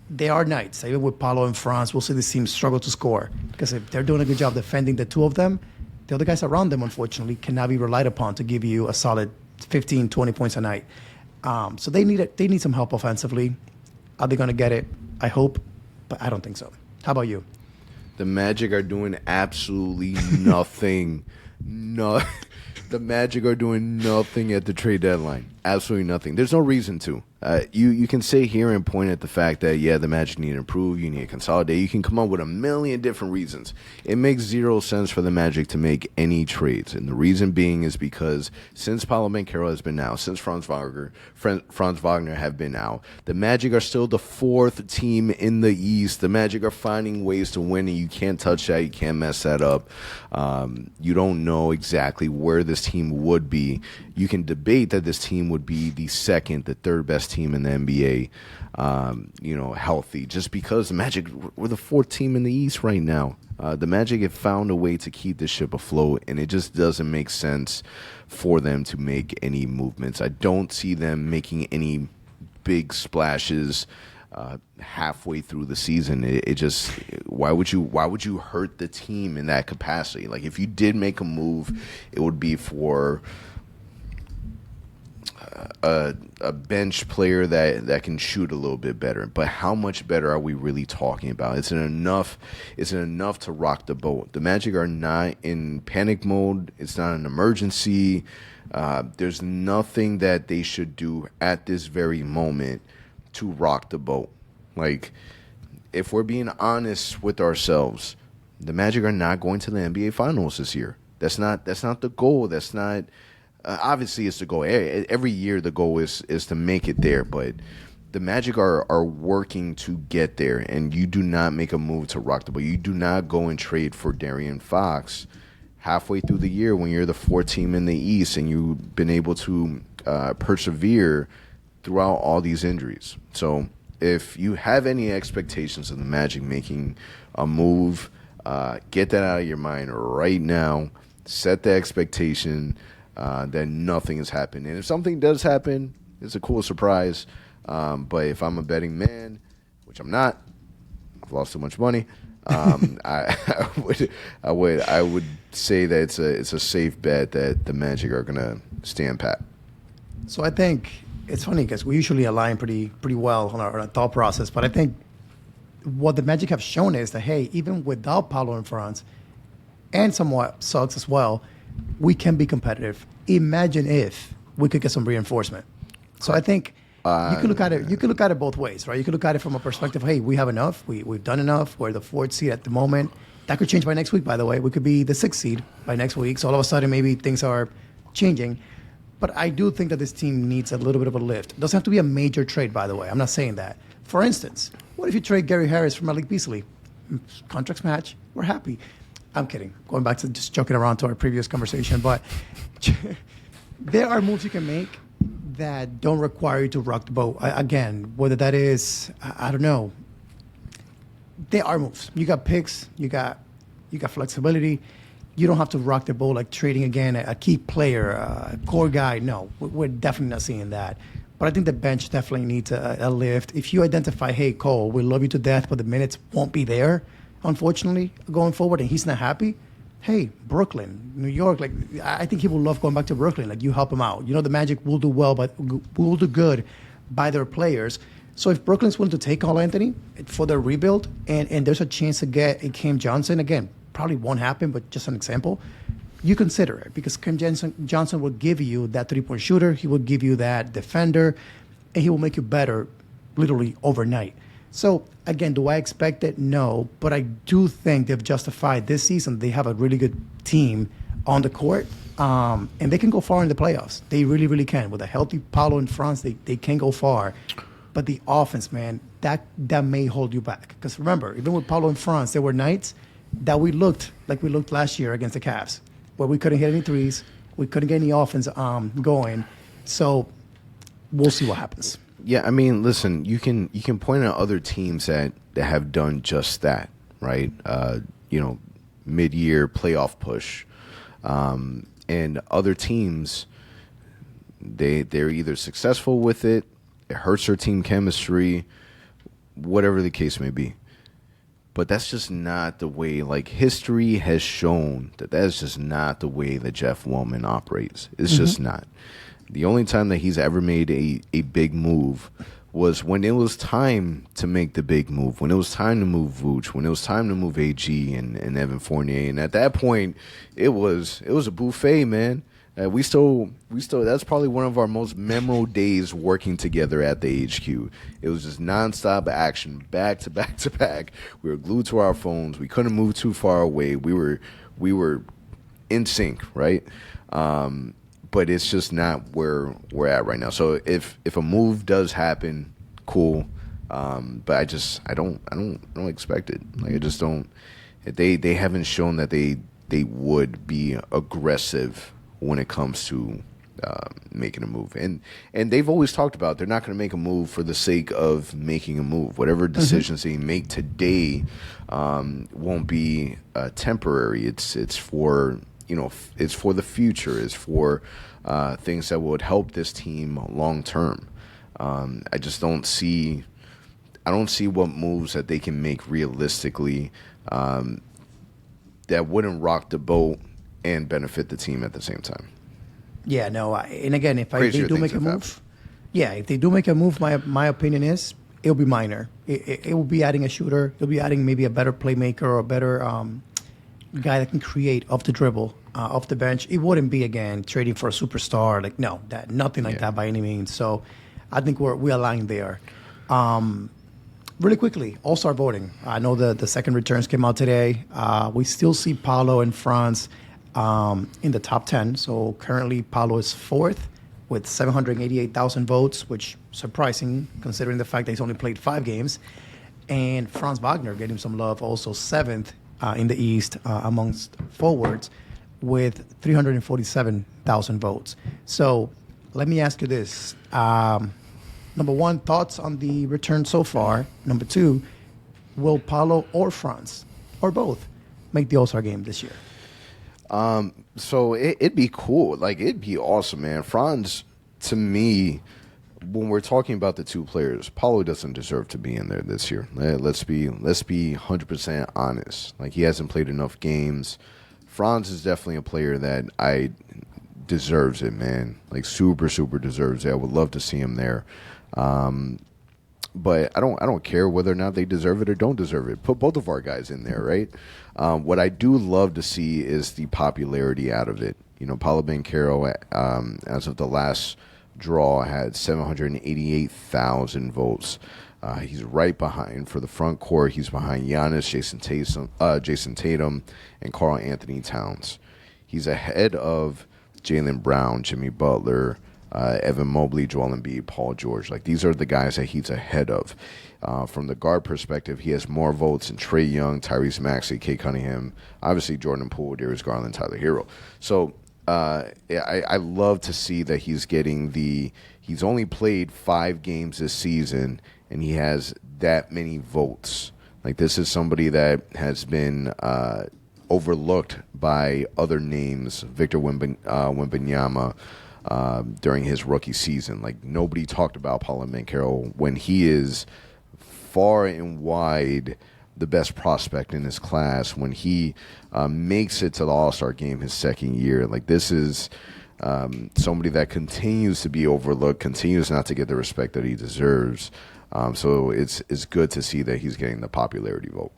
C: there are nights, even with Paolo and Franz, we'll see this team struggle to score. Because if they're doing a good job defending the two of them, the other guys around them, unfortunately, cannot be relied upon to give you a solid 15, 20 points a night. So they need some help offensively. Are they going to get it? I hope, but I don't think so. How about you?
B: The Magic are doing absolutely nothing. The Magic are doing nothing at the trade deadline. Absolutely nothing. There's no reason to. You can sit here and point at the fact that, the Magic need to improve, you need to consolidate. You can come up with a million different reasons. It makes zero sense for the Magic to make any trades. And the reason being is because since Paolo Banchero has been out, since Franz Wagner have been out, the Magic are still the fourth team in the East. The Magic are finding ways to win, and you can't touch that. You can't mess that up. You don't know exactly where this team would be. You can debate that this team would be the second, the third best team in the NBA, healthy, just because the Magic, we're the fourth team in the East right now. The Magic have found a way to keep the ship afloat, and it just doesn't make sense for them to make any movements. I don't see them making any big splashes halfway through the season. It just, why would you hurt the team in that capacity? Like, if you did make a move, it would be for a bench player that can shoot a little bit better. But how much better are we really talking about? Is it enough to rock the boat? The Magic are not in panic mode. It's not an emergency. There's nothing that they should do at this very moment to rock the boat. Like, if we're being honest with ourselves, the Magic are not going to the NBA Finals this year. That's not the goal. That's not. Obviously, it's the goal. Every year, the goal is to make it there. But the Magic are working to get there, and you do not make a move to rock the boat. You do not go and trade for Darren Fox halfway through the year when you're the fourth team in the East and you've been able to persevere throughout all these injuries. So if you have any expectations of the Magic making a move, get that out of your mind right now. Set the expectation that nothing has happened. And if something does happen, it's a cool surprise. But if I'm a betting man, which I'm not, I've lost too much money. I would say that it's a safe bet that the Magic are gonna stand pat.
C: So I think it's funny because we usually align pretty well on our thought process. But I think what the Magic have shown is that, hey, even without Paolo and Franz, and somewhat Suggs as well, we can be competitive. Imagine if we could get some reinforcement. So I think you could look at it. You could look at it both ways, right? You could look at it from a perspective, hey, we have enough. We've done enough. We're the fourth seed at the moment. That could change by next week, by the way. We could be the sixth seed by next week. So all of a sudden, maybe things are changing. But I do think that this team needs a little bit of a lift. It doesn't have to be a major trade, by the way. I'm not saying that. For instance, what if you trade Gary Harris for Malik Beasley? Contracts match. We're happy. I'm kidding. Going back to just joking around to our previous conversation. But there are moves you can make that don't require you to rock the boat. Again, whether that is, I don't know. There are moves. You got picks. You got flexibility. You don't have to rock the boat like trading again a key player, a core guy. No, we're definitely not seeing that. But I think the bench definitely needs a lift. If you identify, hey, Cole, we love you to death, but the minutes won't be there, unfortunately, going forward, and he's not happy, hey, Brooklyn, New York, like I think he will love going back to Brooklyn. Like, you help him out. You know, the Magic will do well, but will do good by their players. So if Brooklyn's willing to take Cole Anthony for their rebuild, and there's a chance to get a Cam Johnson, again, probably won't happen, but just an example, you consider it, because Cam Johnson will give you that three-point shooter. He will give you that defender, and he will make you better literally overnight. So, again, do I expect it? No, but I do think they've justified this season. They have a really good team on the court, and they can go far in the playoffs. They really, really can. With a healthy Paolo in France, they can go far. But the offense, man, that may hold you back. Because remember, even with Paolo in France, there were nights that we looked like we looked last year against the Cavs, where we couldn't hit any threes, we couldn't get any offense going. So we'll see what happens.
B: Yeah, I mean, listen, you can point out other teams that have done just that, right? Mid-year playoff push, and other teams, they're either successful with it, it hurts their team chemistry, whatever the case may be. But that's just not the way, like, history has shown that is just not the way that Jeff Wellman operates. It's just not. The only time that he's ever made a big move was when it was time to make the big move, when it was time to move Vooch, when it was time to move AG and Evan Fournier. And at that point, it was a buffet, man. We still that's probably one of our most memorable days working together at the HQ. It was just nonstop action, back to back to back. We were glued to our phones. We couldn't move too far away. We were in sync, right? But it's just not where we're at right now. So if a move does happen, cool. But I don't expect it. Like, I just don't. They haven't shown that they would be aggressive when it comes to making a move. And they've always talked about they're not going to make a move for the sake of making a move. Whatever decisions they make today won't be temporary. It's for, it's for the future. It's for things that would help this team long term. I just don't see what moves that they can make realistically that wouldn't rock the boat and benefit the team at the same time.
C: Yeah, no. And again, if they do make a move, if they do make a move, my opinion is it'll be minor. It will be adding a shooter. It'll be adding maybe a better playmaker or a better guy that can create off the dribble, off the bench. It wouldn't be, again, trading for a superstar. Like, no, nothing like that by any means. So I think we're aligned there. Really quickly, All-Star voting. I know the second returns came out today. We still see Paolo in France in the top 10. So currently Paolo is fourth with 788,000 votes, which surprising considering the fact that he's only played 5 games. And Franz Wagner getting some love, also seventh in the East amongst forwards with 347,000 votes. So let me ask you this. Number one, thoughts on the return so far. Number two, will Paolo or Franz, or both, make the All-Star game this year?
B: So it'd be cool. Like, it'd be awesome, man. Franz, to me, when we're talking about the two players, Paolo doesn't deserve to be in there this year. Let's be 100% honest. Like, he hasn't played enough games. Franz is definitely a player that I deserves it, man. Like, super, super deserves it. I would love to see him there. But I don't care whether or not they deserve it or don't deserve it. Put both of our guys in there, right? What I do love to see is the popularity out of it. Paolo Banchero, as of the last draw, had 788,000 votes. He's right behind, for the front court, he's behind Giannis, Jason Tatum, and Karl Anthony Towns. He's ahead of Jaylen Brown, Jimmy Butler, Evan Mobley, Joel Embiid, Paul George. Like, these are the guys that he's ahead of. From the guard perspective, he has more votes than Trae Young, Tyrese Maxey, Kate Cunningham, obviously Jordan Poole, Darius Garland, Tyler Hero. So I love to see that he's getting he's only played 5 games this season, and he has that many votes. Like, this is somebody that has been overlooked by other names, Victor Wembanyama, during his rookie season. Like, nobody talked about Paolo Banchero when he is far and wide the best prospect in his class, when he makes it to the All-Star game his second year. Like, this is somebody that continues to be overlooked, continues not to get the respect that he deserves. So it's good to see that he's getting the popularity vote.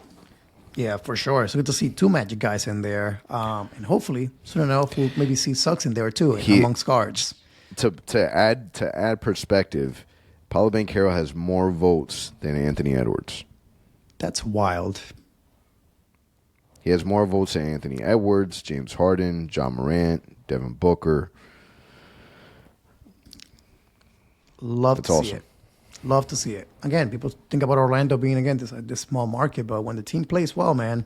C: Yeah, for sure. It's good to see 2 Magic guys in there. And hopefully, soon enough, we'll maybe see Suggs in there too, amongst guards.
B: To add perspective, Paolo Banchero has more votes than Anthony Edwards.
C: That's wild.
B: He has more votes than Anthony Edwards, James Harden, John Morant, Devin Booker.
C: Love to see it. Love to see it. Again, people think about Orlando being, again, this small market, but when the team plays well, man,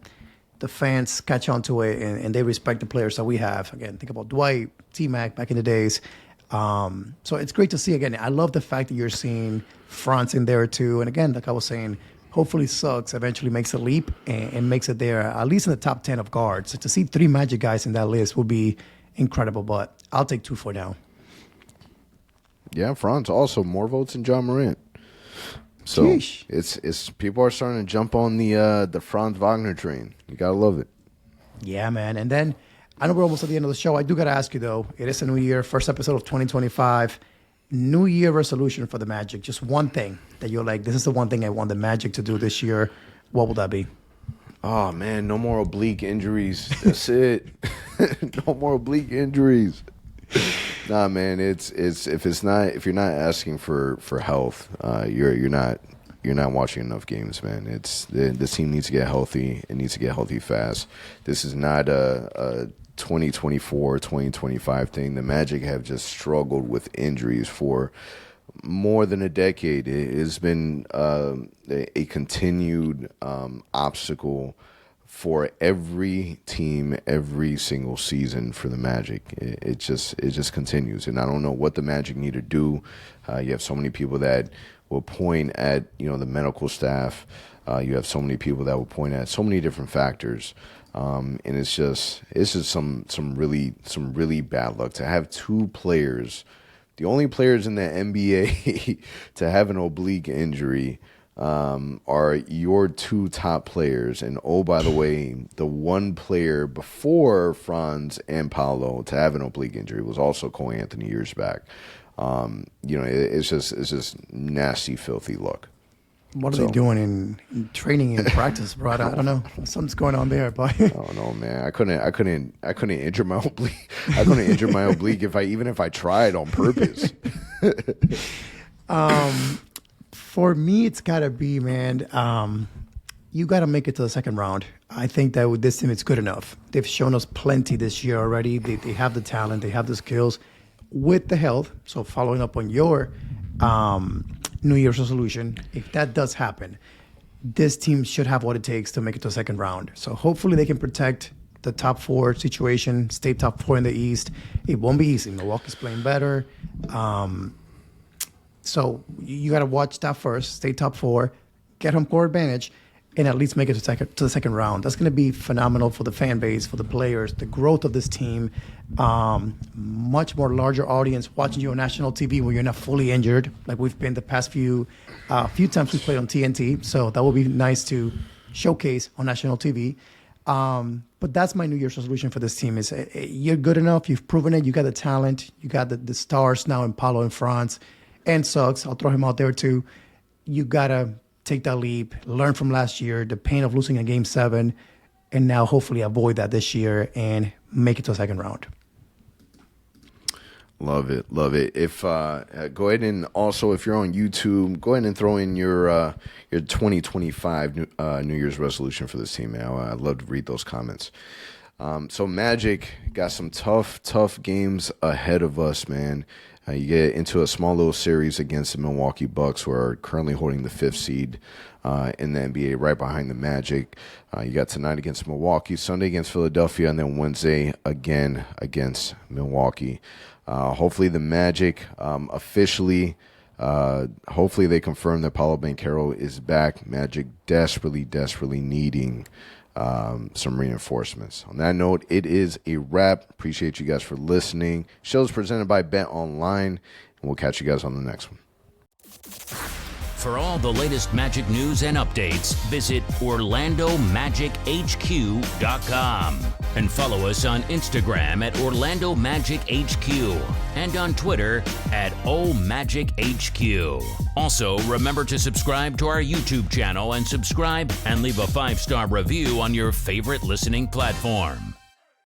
C: the fans catch on to it, and they respect the players that we have. Again, think about Dwight, T-Mac back in the days. So it's great to see. Again, I love the fact that you're seeing Franz in there too. And again, like I was saying, hopefully Suggs eventually makes a leap and makes it there, at least in the top 10 of guards. So to see 3 Magic guys in that list would be incredible, but I'll take 2 for now.
B: Yeah, Franz also more votes than John Morant. So
C: Sheesh.
B: it's people are starting to jump on the Franz Wagner train. You gotta love it.
C: Yeah, man. And then I know we're almost at the end of the show. I do gotta ask you though. It is a new year, first episode of 2025. New Year resolution for the Magic. Just one thing that you're like, this is the one thing I want the Magic to do this year. What will that be?
B: Oh man, no more oblique injuries. That's it. No more oblique injuries. Nah, man, it's if you're not asking for health, you're not watching enough games, man. This team needs to get healthy. It needs to get healthy fast. This is not a 2024, 2025 thing. The Magic have just struggled with injuries for more than a decade. It has been a continued obstacle for every team, every single season for the Magic. It just continues, and I don't know what the Magic need to do. You have so many people that will point at the medical staff. You have so many people that will point at so many different factors, and it's just some really bad luck to have 2 players, the only players in the NBA to have an oblique injury. Are your 2 top players. And oh, by the way, the one player before Franz and Paolo to have an oblique injury was also Cole Anthony years back. It's just nasty, filthy luck.
C: What are they doing in training and practice, bro? I don't know. Something's going on there, but
B: I don't know, man. I couldn't injure my oblique. I couldn't injure my oblique if I tried on purpose.
C: For me, it's got to be, man, you got to make it to the second round. I think that with this team, it's good enough. They've shown us plenty this year already. They have the talent. They have the skills with the health. So following up on your New Year's resolution, if that does happen, this team should have what it takes to make it to the second round. So hopefully they can protect the top 4 situation, stay top 4 in the East. It won't be easy. Milwaukee's playing better. So you got to watch that first, stay top 4, get home court advantage, and at least make it to the second round. That's going to be phenomenal for the fan base, for the players, the growth of this team. Much more larger audience watching you on national TV when you're not fully injured, like we've been the past few times we played on TNT. So that will be nice to showcase on national TV. But that's my New Year's resolution for this team is you're good enough. You've proven it. You got the talent. You got the stars now in Paolo and Franz. And Suggs, I'll throw him out there too. You got to take that leap, learn from last year, the pain of losing a Game 7, and now hopefully avoid that this year and make it to a second round.
B: Love it. If go ahead and also, if you're on YouTube, go ahead and throw in your 2025 New Year's resolution for this team, man. I'd love to read those comments. So Magic got some tough games ahead of us, man. You get into a small little series against the Milwaukee Bucks, who are currently holding the 5th seed in the NBA, right behind the Magic. You got tonight against Milwaukee, Sunday against Philadelphia, and then Wednesday again against Milwaukee. Hopefully the Magic officially, hopefully they confirm that Paolo Banchero is back. Magic desperately needing some reinforcements. On that note, it is a wrap. Appreciate you guys for listening. Show's presented by Bet Online, and we'll catch you guys on the next one.
A: For all the latest Magic news and updates, visit OrlandoMagicHQ.com and follow us on Instagram at OrlandoMagicHQ and on Twitter at OMagicHQ. Also, remember to subscribe to our YouTube channel and subscribe and leave a 5-star review on your favorite listening platform.